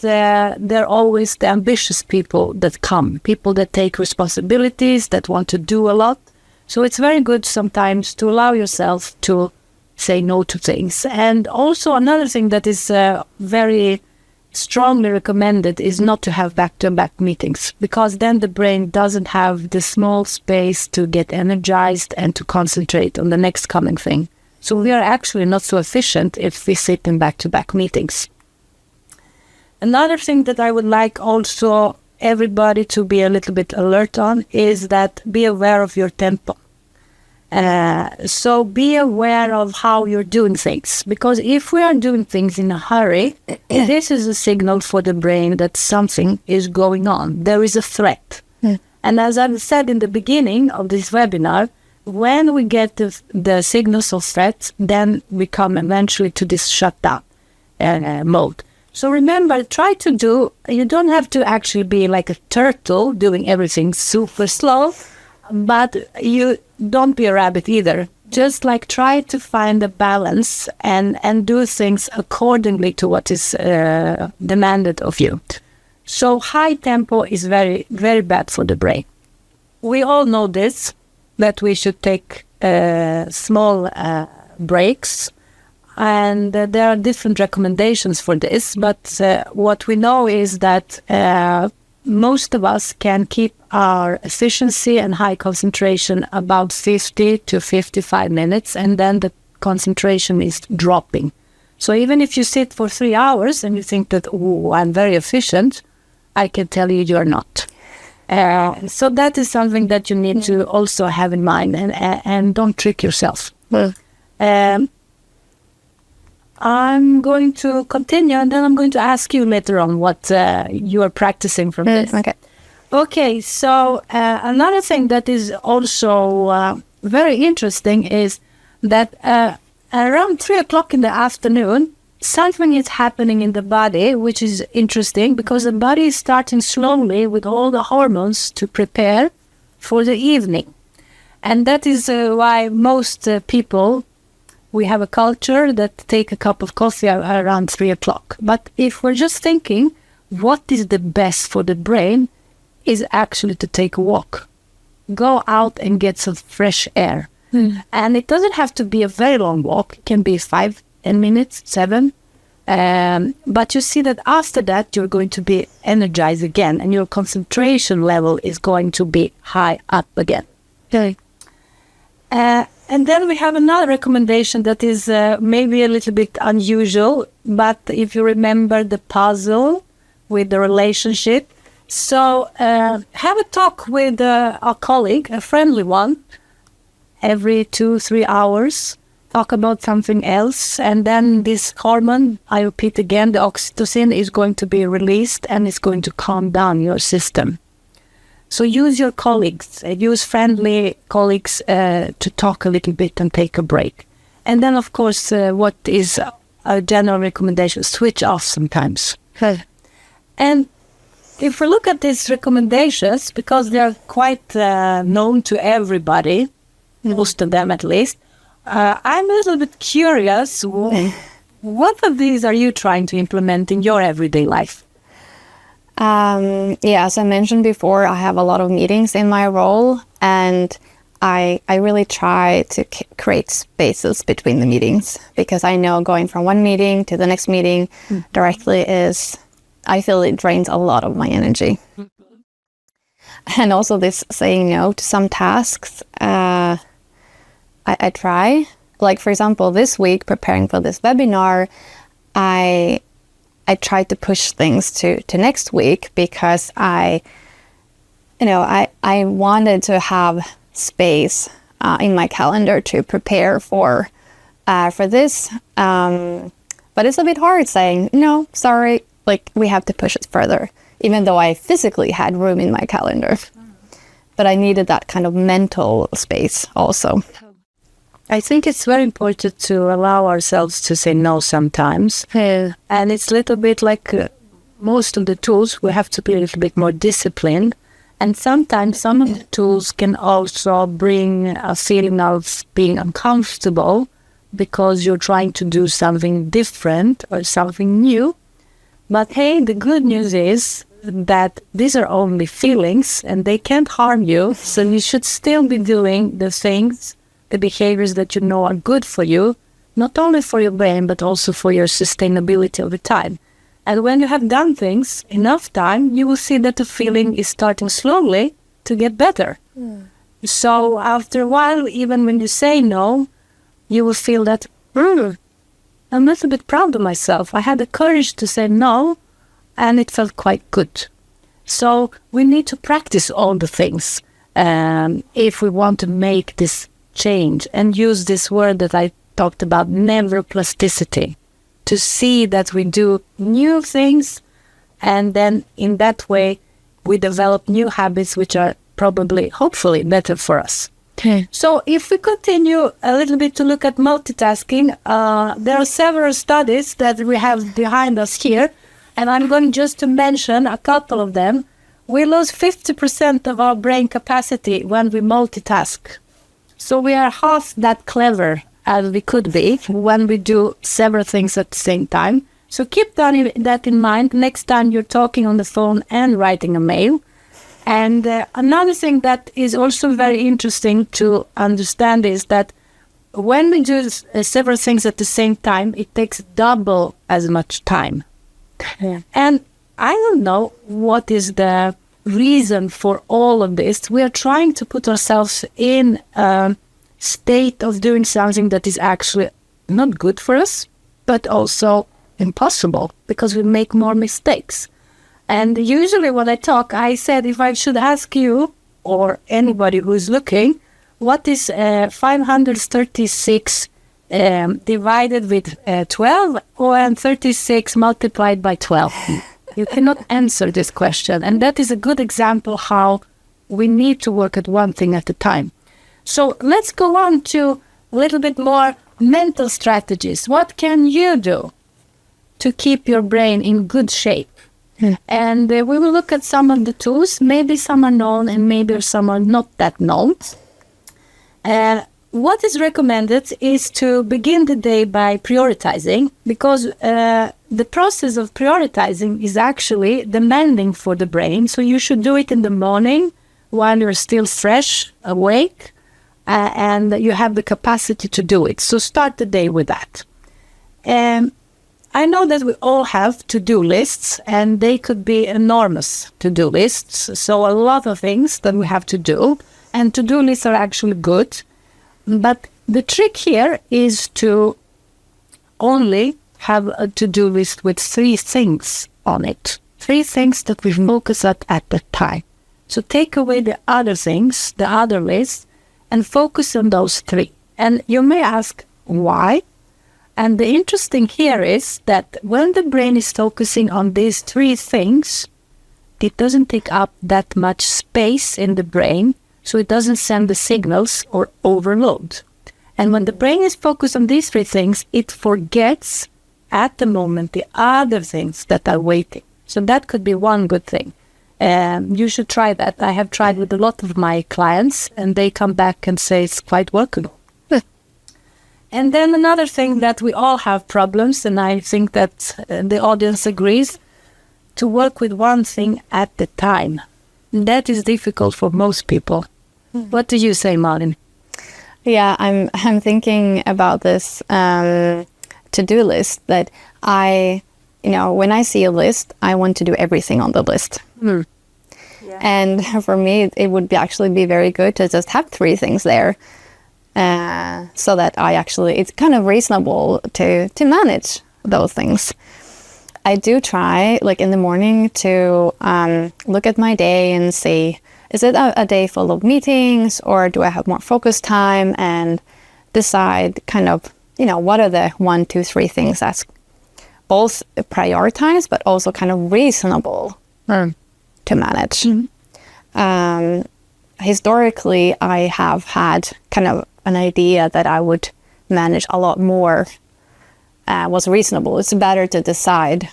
they're always the ambitious people that come, people that take responsibilities, that want to do a lot. So it's very good sometimes to allow yourself to say no to things. And also another thing that is very strongly recommended is not to have back-to-back meetings, because then the brain doesn't have the small space to get energized and to concentrate on the next coming thing. So we are actually not so efficient if we sit in back-to-back meetings. Another thing that I would like also everybody to be a little bit alert on is that be aware of your tempo. So be aware of how you're doing things, because if we are doing things in a hurry, this is a signal for the brain that something is going on. There is a threat. And as I've said in the beginning of this webinar, when we get the signals of threats, then we come eventually to this shutdown mode. So remember, you don't have to actually be like a turtle doing everything super slow, but you don't be a rabbit either. Just like try to find a balance and do things accordingly to what is demanded of you. So high tempo is very, very bad for the brain. We all know this, that we should take small breaks. And there are different recommendations for this, but what we know is that most of us can keep our efficiency and high concentration about 50 to 55 minutes, and then the concentration is dropping. So even if you sit for 3 hours and you think that, oh, I'm very efficient, I can tell you you're not. So that is something that you need to also have in mind, and don't trick yourself. I'm going to continue, and then I'm going to ask you later on what you are practicing from this. Okay, so another thing that is also very interesting is that around 3 o'clock in the afternoon, something is happening in the body, which is interesting because the body is starting slowly with all the hormones to prepare for the evening. And that is why most people, we have a culture that take a cup of coffee around 3 o'clock. But if we're just thinking, what is the best for the brain is actually to take a walk. Go out and get some fresh air. And it doesn't have to be a very long walk. It can be 5, 10 minutes, 7. But you see that after that, you're going to be energized again, and your concentration level is going to be high up again. Okay. And then we have another recommendation that is maybe a little bit unusual, but if you remember the puzzle with the relationship, so have a talk with a colleague, a friendly one, every 2-3 hours, talk about something else, and then this hormone, I repeat again, the oxytocin is going to be released and it's going to calm down your system. So use your colleagues, use friendly colleagues to talk a little bit and take a break. And then, of course, what is a general recommendation, switch off sometimes. And if we look at these recommendations, because they're quite known to everybody, most of them at least, I'm a little bit curious, what of these are you trying to implement in your everyday life? As I mentioned before, I have a lot of meetings in my role, and I really try to create spaces between the meetings, because I know going from one meeting to the next meeting directly I feel it drains a lot of my energy. And also this saying no to some tasks, I try. Like, for example, this week, preparing for this webinar, I tried to push things to next week because I wanted to have space in my calendar to prepare for this. But it's a bit hard saying, no, sorry, like we have to push it further, even though I physically had room in my calendar. But I needed that kind of mental space also. I think it's very important to allow ourselves to say no sometimes. Yeah. And it's a little bit like most of the tools, we have to be a little bit more disciplined. And sometimes some of the tools can also bring a feeling of being uncomfortable because you're trying to do something different or something new. But hey, the good news is that these are only feelings and they can't harm you. So you should still be doing the things, the behaviors that you know are good for you, not only for your brain, but also for your sustainability over time. And when you have done things enough time, you will see that the feeling is starting slowly to get better. So after a while, even when you say no, you will feel that, I'm a little bit proud of myself. I had the courage to say no, and it felt quite good. So we need to practice all the things if we want to make this change, and use this word that I talked about, neuroplasticity, to see that we do new things, and then in that way we develop new habits which are probably, hopefully, better for us. Okay. So if we continue a little bit to look at multitasking, there are several studies that we have behind us here, and I'm going just to mention a couple of them. We lose 50% of our brain capacity when we multitask. So we are half that clever as we could be when we do several things at the same time. So keep that in mind next time you're talking on the phone and writing a mail. And another thing that is also very interesting to understand is that when we do several things at the same time, it takes double as much time. Yeah. And I don't know what is the reason for all of this. We are trying to put ourselves in a state of doing something that is actually not good for us, but also impossible because we make more mistakes. And usually when I talk, I said if I should ask you or anybody who is looking, what is 536 divided with 12 or 36 multiplied by 12? You cannot answer this question. And that is a good example how we need to work at one thing at a time. So let's go on to a little bit more mental strategies. What can you do to keep your brain in good shape? And we will look at some of the tools. Maybe some are known and maybe some are not that known. What is recommended is to begin the day by prioritizing, because the process of prioritizing is actually demanding for the brain. So you should do it in the morning while you're still fresh, awake, and you have the capacity to do it. So start the day with that. I know that we all have to-do lists, and they could be enormous to-do lists. So a lot of things that we have to do, and to-do lists are actually good. But the trick here is to only have a to-do list with 3 things on it. 3 things that we focus at the time. So take away the other things, the other lists, and focus on those 3. And you may ask, why? And the interesting here is that when the brain is focusing on these 3 things, it doesn't take up that much space in the brain, so it doesn't send the signals or overload. And when the brain is focused on these 3 things, it forgets at the moment the other things that are waiting. So that could be one good thing. You should try that. I have tried with a lot of my clients, and they come back and say it's quite workable. And then another thing that we all have problems, and I think that the audience agrees, to work with one thing at a time. That is difficult for most people. What do you say, Malin? Yeah, I'm thinking about this to-do list that when I see a list, I want to do everything on the list. Yeah. And for me, it would actually be very good to just have 3 things there. So that it's kind of reasonable to manage those things. I do try, like in the morning, to look at my day and see, is it a day full of meetings, or do I have more focus time, and decide kind of, what are the 1, 2, 3 things that's both prioritized, but also kind of reasonable to manage. Historically, I have had kind of an idea that I would manage a lot more was reasonable. It's better to decide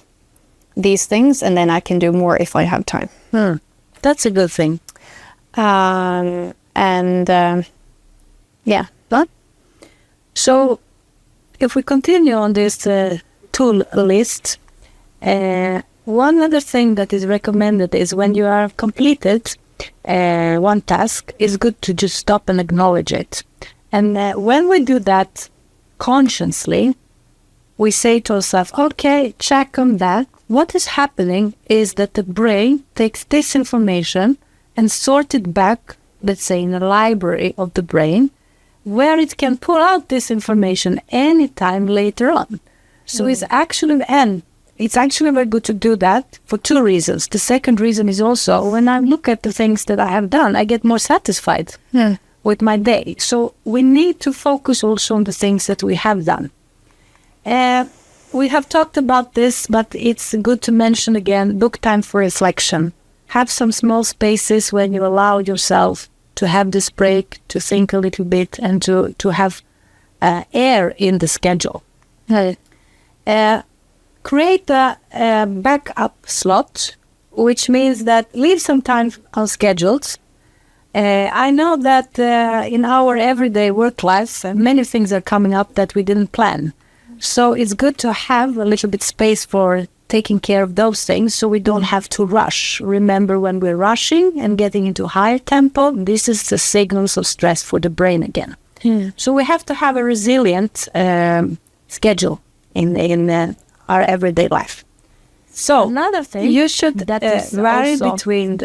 these things, and then I can do more if I have time. That's a good thing. Yeah. So if we continue on this tool list, one other thing that is recommended is when you are completed one task, it's good to just stop and acknowledge it. And when we do that consciously, we say to ourselves, okay, check on that. What is happening is that the brain takes this information and sort it back, let's say, in a library of the brain, where it can pull out this information anytime later on. So it's actually very good to do that for two reasons. The second reason is also when I look at the things that I have done, I get more satisfied with my day. So we need to focus also on the things that we have done. We have talked about this, but it's good to mention again, book time for reflection. Have some small spaces when you allow yourself to have this break, to think a little bit, and to have air in the schedule. Create a backup slot, which means that leave some time unscheduled. I know that in our everyday work life, many things are coming up that we didn't plan. So it's good to have a little bit space for taking care of those things so we don't have to rush. Remember, when we're rushing and getting into higher tempo, this is the signals of stress for the brain again. So we have to have a resilient schedule in our everyday life. So another thing you should vary between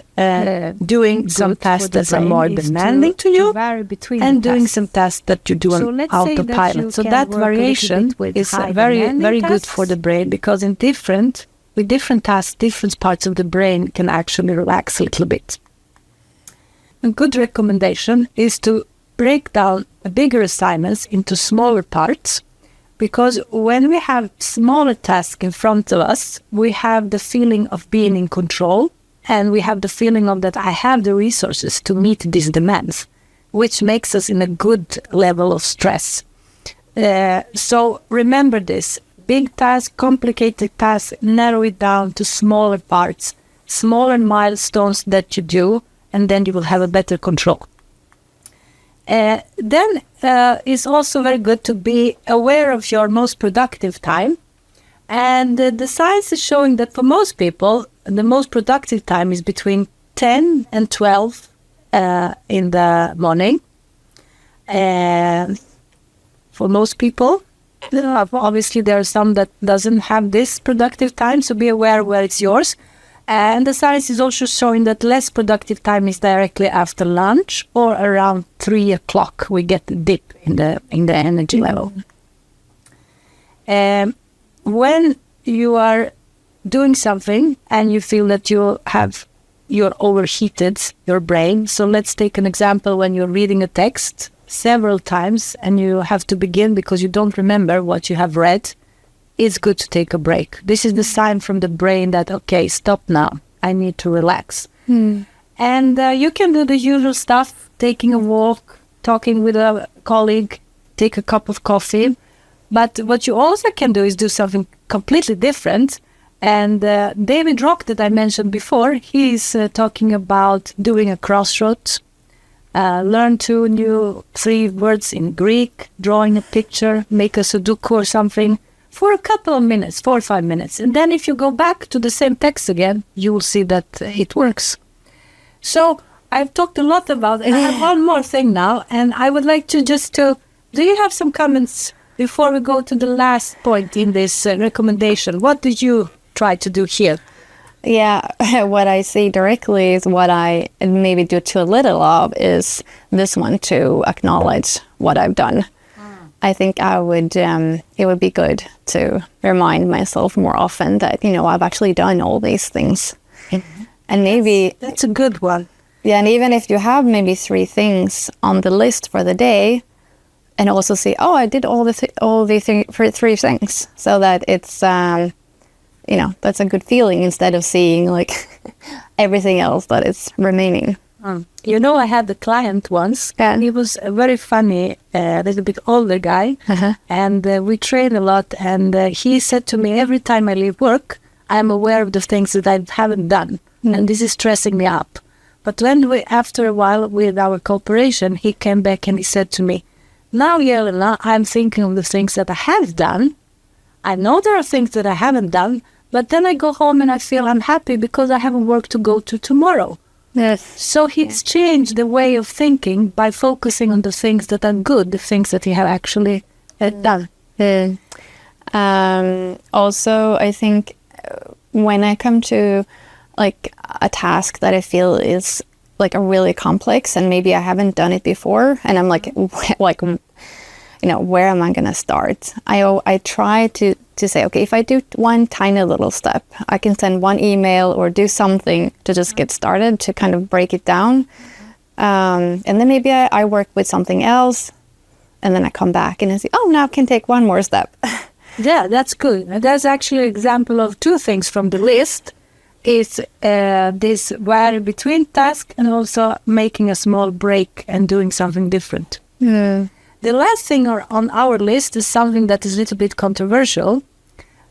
doing some tasks that are more demanding to you and doing some tasks that you do on autopilot. So that variation is very good for the brain, because with different tasks, different parts of the brain can actually relax a little bit. A good recommendation is to break down bigger assignments into smaller parts, because when we have smaller tasks in front of us, we have the feeling of being in control, and we have the feeling of that I have the resources to meet these demands, which makes us in a good level of stress. So remember this: big task, complicated task, narrow it down to smaller parts, smaller milestones that you do, and then you will have a better control. Then it's also very good to be aware of your most productive time. And the science is showing that for most people, the most productive time is between 10 and 12 in the morning. And for most people, obviously there are some that doesn't have this productive time, so be aware where it's yours. And the science is also showing that less productive time is directly after lunch or around 3 o'clock. We get a dip in the energy level. When you are doing something and you feel that you're overheated, your brain. So let's take an example: when you're reading a text several times and you have to begin because you don't remember what you have read, it's good to take a break. This is the sign from the brain that, okay, stop now. I need to relax. And you can do the usual stuff: taking a walk, talking with a colleague, take a cup of coffee. But what you also can do is do something completely different. And David Rock, that I mentioned before, he's talking about doing a crossroads. Learn 3 words in Greek, drawing a picture, make a Sudoku or something, for a couple of minutes, 4 or 5 minutes. And then if you go back to the same text again, you will see that it works. So I've talked a lot about it. I have one more thing now, and I would like to do you have some comments before we go to the last point in this recommendation? What did you try to do here? Yeah, what I see directly is what I maybe do too little of is this one, to acknowledge what I've done. I think it would be good to remind myself more often that, I've actually done all these things. And maybe that's a good one. Yeah, and even if you have maybe 3 things on the list for the day, and also see, I did all the 3 things, so that it's that's a good feeling, instead of seeing like everything else that is remaining. You know, I had a client once, and he was a very funny, little bit older guy, and we trained a lot, and he said to me, every time I leave work, I'm aware of the things that I haven't done, and this is stressing me up. But when after a while with our cooperation, he came back and he said to me, now, Jelena, I'm thinking of the things that I have done. I know there are things that I haven't done, but then I go home and I feel unhappy because I have a work to go to tomorrow. Yes. So he's changed the way of thinking by focusing on the things that are good, the things that he have actually done. Also, I think when I come to like a task that I feel is like a really complex and maybe I haven't done it before, and I'm like, you know, where am I going to start? I try to say, okay, if I do one tiny little step, I can send one email or do something to just get started, to kind of break it down. And then maybe I work with something else, and then I come back and I say, oh, now I can take one more step. Yeah, that's good. And that's actually an example of two things from the list. Is this vary between tasks and also making a small break and doing something different. The last thing on our list is something that is a little bit controversial,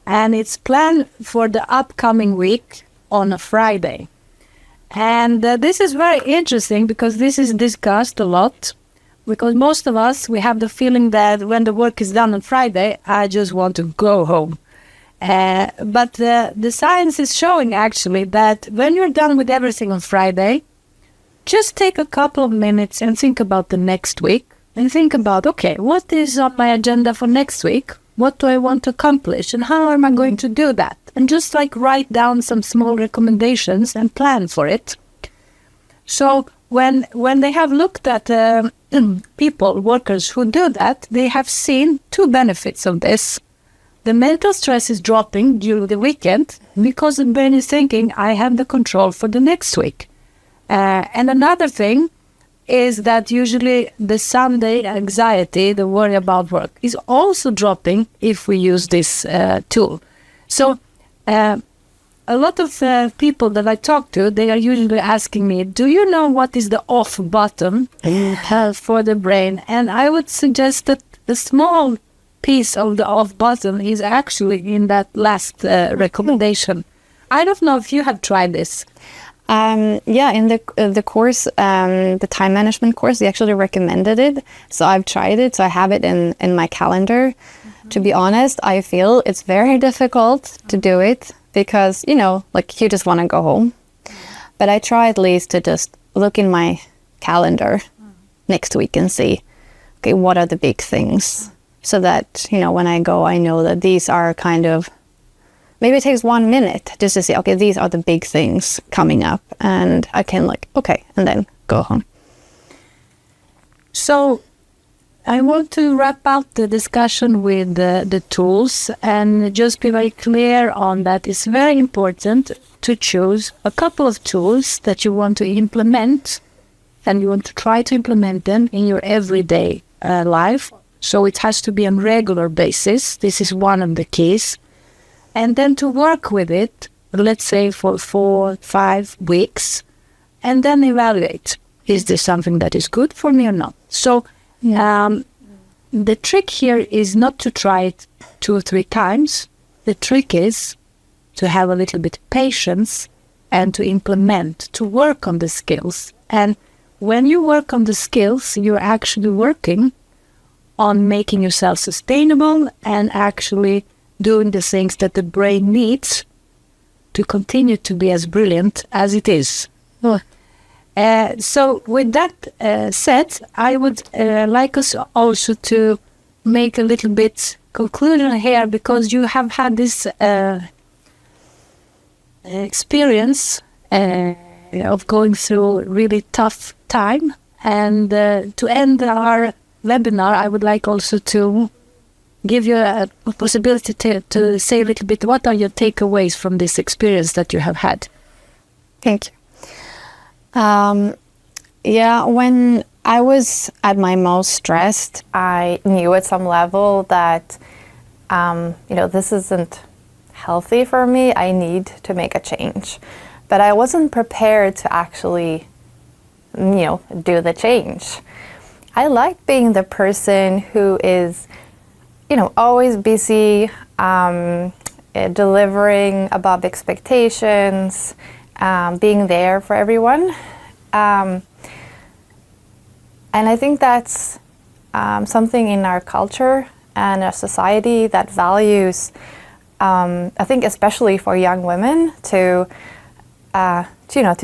and it's planned for the upcoming week on a Friday. And this is very interesting because this is discussed a lot, because most of us, we have the feeling that when the work is done on Friday, I just want to go home. But the science is showing actually that when you're done with everything on Friday, just take a couple of minutes and think about the next week. And think about, okay, what is on my agenda for next week? What do I want to accomplish? And how am I going to do that? And just like write down some small recommendations and plan for it. So when they have looked at people, workers who do that, they have seen two benefits of this. The mental stress is dropping during the weekend because the brain is thinking, I have the control for the next week. And another thing is that usually the Sunday anxiety, the worry about work, is also dropping if we use this tool. So a lot of people that I talk to, they are usually asking me, do you know what is the off button for the brain? And I would suggest that the small piece of the off button is actually in that last recommendation. I don't know if you have tried this. Yeah, in the course, the time management course, they actually recommended it. So I've tried it. So I have it in my calendar. To be honest, I feel it's very difficult to do it because, you know, like you just want to go home. But I try at least to just look in my calendar next week and see, okay, what are the big things? So that, you know, when I go, I know that these are kind of, maybe it takes 1 minute just to say, okay, these are the big things coming up. And I can like, okay, and then go home. So I want to wrap up the discussion with the tools and just be very clear on that. It's very important to choose a couple of tools that you want to implement, and you want to try to implement them in your everyday life. So it has to be on regular basis. This is one of the keys. And then to work with it, let's say for 4-5 weeks, and then evaluate, is this something that is good for me or not? So the trick here is not to try it 2 or 3 times. The trick is to have a little bit of patience and to implement, to work on the skills. And when you work on the skills, you're actually working on making yourself sustainable and actually doing the things that the brain needs to continue to be as brilliant as it is. So with that said, I would like us also to make a little bit conclusion here, because you have had this experience of going through a really tough time. And to end our webinar, I would like also to give you a possibility to say a little bit, what are your takeaways from this experience that you have had? Thank you. Yeah, when I was at my most stressed, I knew at some level that, you know, this isn't healthy for me. I need to make a change. But I wasn't prepared to actually do the change. I like being the person who is, always busy, delivering above expectations, being there for everyone. And I think that's something in our culture and our society that values, I think especially for young women, to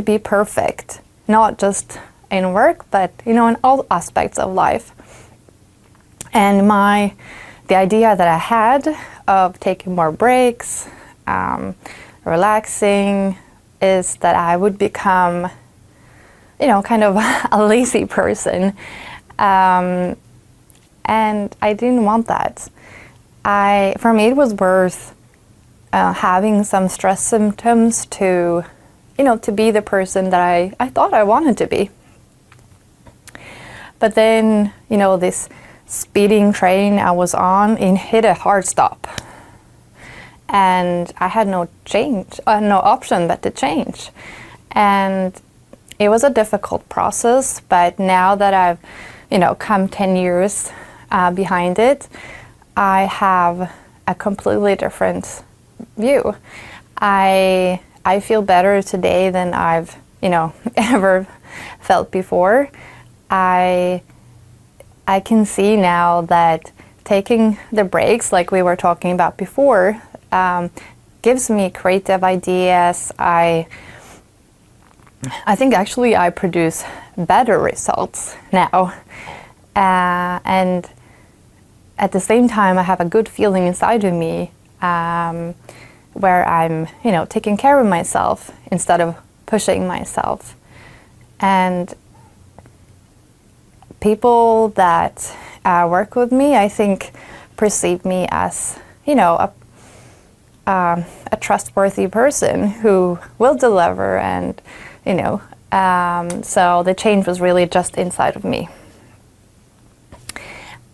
be perfect, not just in work, but in all aspects of life. And the idea that I had of taking more breaks, relaxing, is that I would become, kind of a lazy person. And I didn't want that. For me, it was worth having some stress symptoms to be the person that I thought I wanted to be. But then, this speeding train I was on, it hit a hard stop. And I had no option but to change. And it was a difficult process, but now that I've, come 10 years behind it, I have a completely different view. I feel better today than I've, ever felt before. I can see now that taking the breaks, like we were talking about before, gives me creative ideas. I think actually I produce better results now. And at the same time, I have a good feeling inside of me where I'm, taking care of myself instead of pushing myself. And people that work with me, I think, perceive me as, a trustworthy person who will deliver, and, so the change was really just inside of me.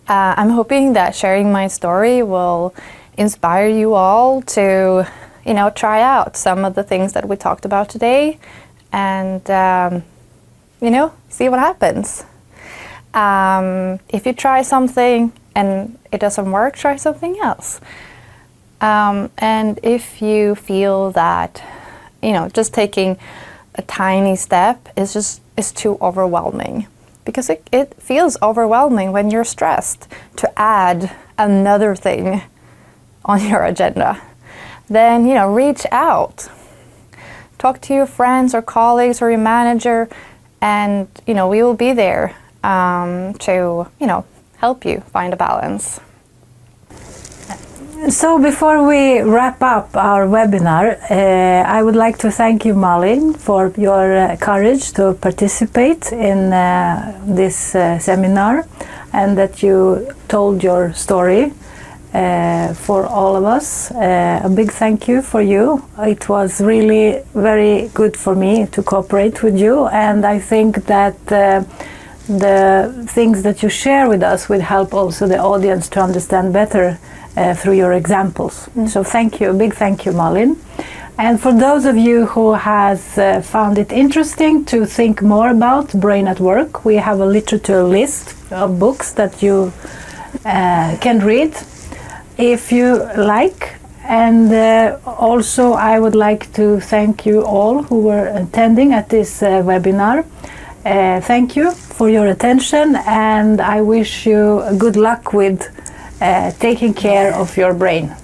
I'm hoping that sharing my story will inspire you all to, try out some of the things that we talked about today, and, see what happens. If you try something and it doesn't work, try something else. And if you feel that, just taking a tiny step is too overwhelming, because it feels overwhelming when you're stressed to add another thing on your agenda. Then, reach out. Talk to your friends or colleagues or your manager, and, we will be there to, help you find a balance. So before we wrap up our webinar, I would like to thank you, Malin, for your courage to participate in this seminar, and that you told your story for all of us. A big thank you for you. It was really very good for me to cooperate with you, and I think that the things that you share with us will help also the audience to understand better through your examples. So thank you, a big thank you, Malin. And for those of you who has found it interesting to think more about brain at work, we have a literature list of books that you can read if you like. And also I would like to thank you all who were attending at this webinar. Thank you for your attention, and I wish you good luck with taking care of your brain.